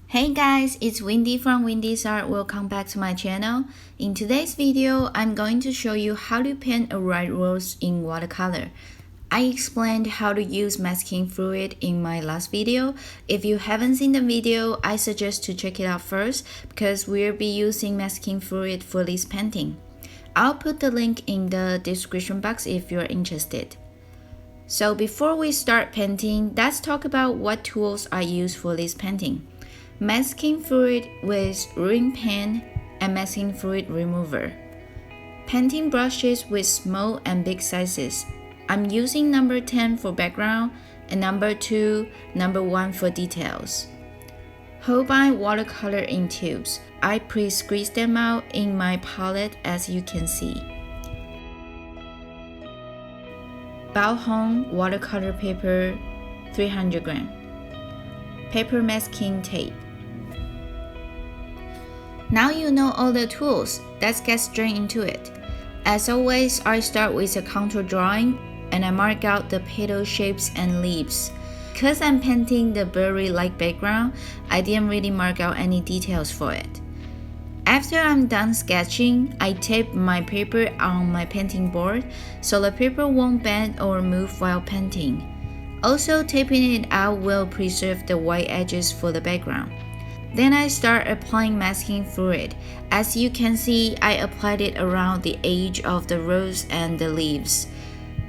Hey guys, it's Windy from Windy's Art. Welcome back to my channel. In today's video, I'm going to show you how to paint a white rose in watercolor. I explained how to use masking fluid in my last video. If you haven't seen the video, I suggest to check it out first because we'll be using masking fluid for this painting. I'll put the link in the description box if you're interested. So before we start painting, let's talk about what tools I use for this painting. Masking fluid with ruling pen and masking fluid remover. Painting brushes with small and big sizes. I'm using number 10 for background and number 2, number 1 for details. Holbein watercolor in tubes. I pre-squeeze them out in my palette as you can see. Bao Hong watercolor paper 300 gram. Paper masking tape. Now you know all the tools, let's get straight into it. As always, I start with a contour drawing and I mark out the petal shapes and leaves. Because I'm painting the berry-like background, I didn't really mark out any details for it. After I'm done sketching, I tape my paper on my painting board so the paper won't bend or move while painting. Also, taping it out will preserve the white edges for the background. Then I start applying masking fluid. As you can see, I applied it around the edge of the rose and the leaves.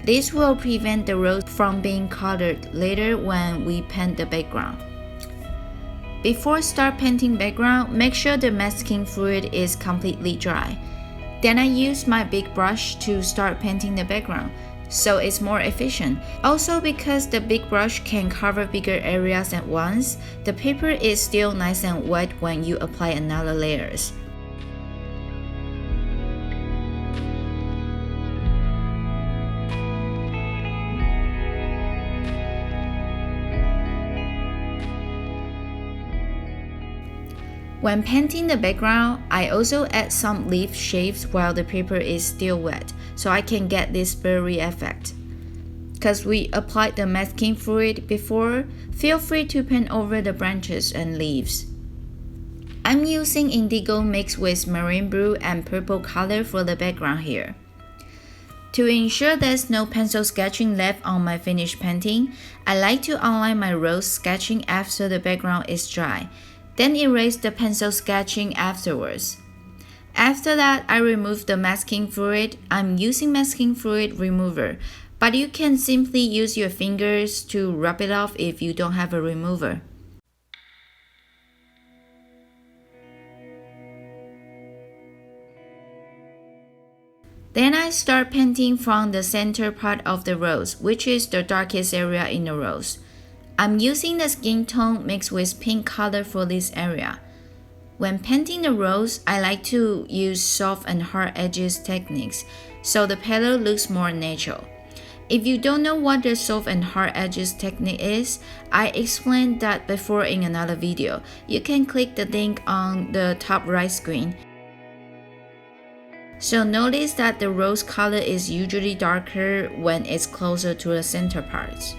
This will prevent the rose from being colored later when we paint the background. Before start painting background, make sure the masking fluid is completely dry. Then I use my big brush to start painting the background, so it's more efficient. Also, because the big brush can cover bigger areas at once, the paper is still nice and wet when you apply another layers. When painting the background, I also add some leaf shapes while the paper is still wet, so I can get this berry effect. Because we applied the masking fluid before, feel free to paint over the branches and leaves. I'm using indigo mixed with marine blue and purple color for the background here. To ensure there's no pencil sketching left on my finished painting, I like to outline my rose sketching after the background is dry. Then erase the pencil sketching afterwards. After that, I remove the masking fluid. I'm using masking fluid remover, but you can simply use your fingers to rub it off if you don't have a remover. Then I start painting from the center part of the rose, which is the darkest area in the rose. I'm using the skin tone mixed with pink color for this area. When painting the rose, I like to use soft and hard edges techniques, so the petal looks more natural. If you don't know what the soft and hard edges technique is, I explained that before in another video. You can click the link on the top right screen. So notice that the rose color is usually darker when it's closer to the center parts.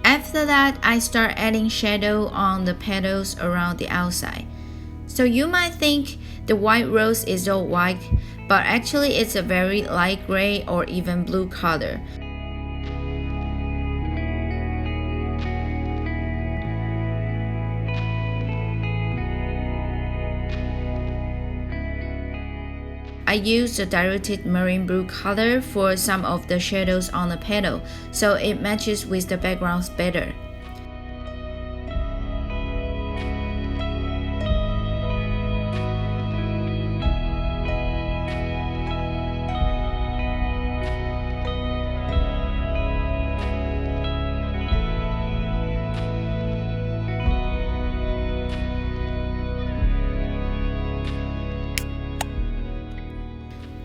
After that, I start adding shadow on the petals around the outside. So you might think the white rose is all white, but actually it's a very light gray or even blue color. I used the diluted marine blue color for some of the shadows on the petal, so it matches with the backgrounds better.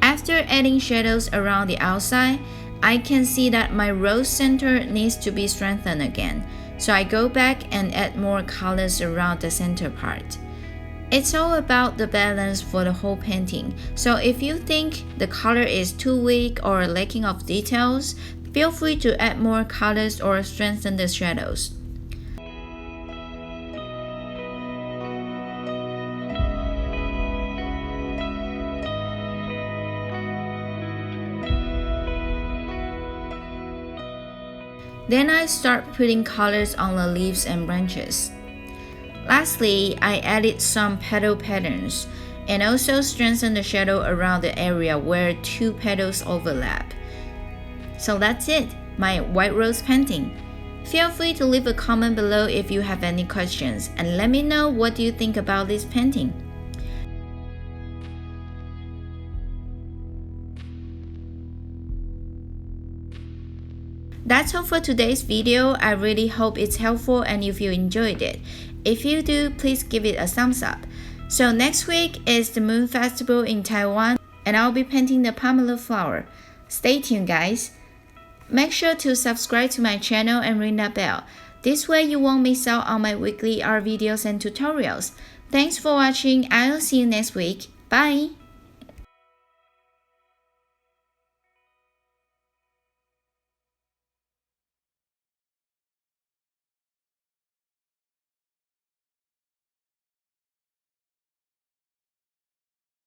After adding shadows around the outside, I can see that my rose center needs to be strengthened again, so I go back and add more colors around the center part. It's all about the balance for the whole painting, so if you think the color is too weak or lacking of details, feel free to add more colors or strengthen the shadows. Then I start putting colors on the leaves and branches. Lastly, I added some petal patterns and also strengthened the shadow around the area where two petals overlap. So that's it, my white rose painting. Feel free to leave a comment below if you have any questions and let me know what you think about this painting. That's all for today's video. I really hope it's helpful and if you enjoyed it. If you do, please give it a thumbs up. So next week is the Moon Festival in Taiwan and I'll be painting the pomelo flower. Stay tuned guys. Make sure to subscribe to my channel and ring that bell. This way you won't miss out on my weekly art videos and tutorials. Thanks for watching. I'll see you next week. Bye!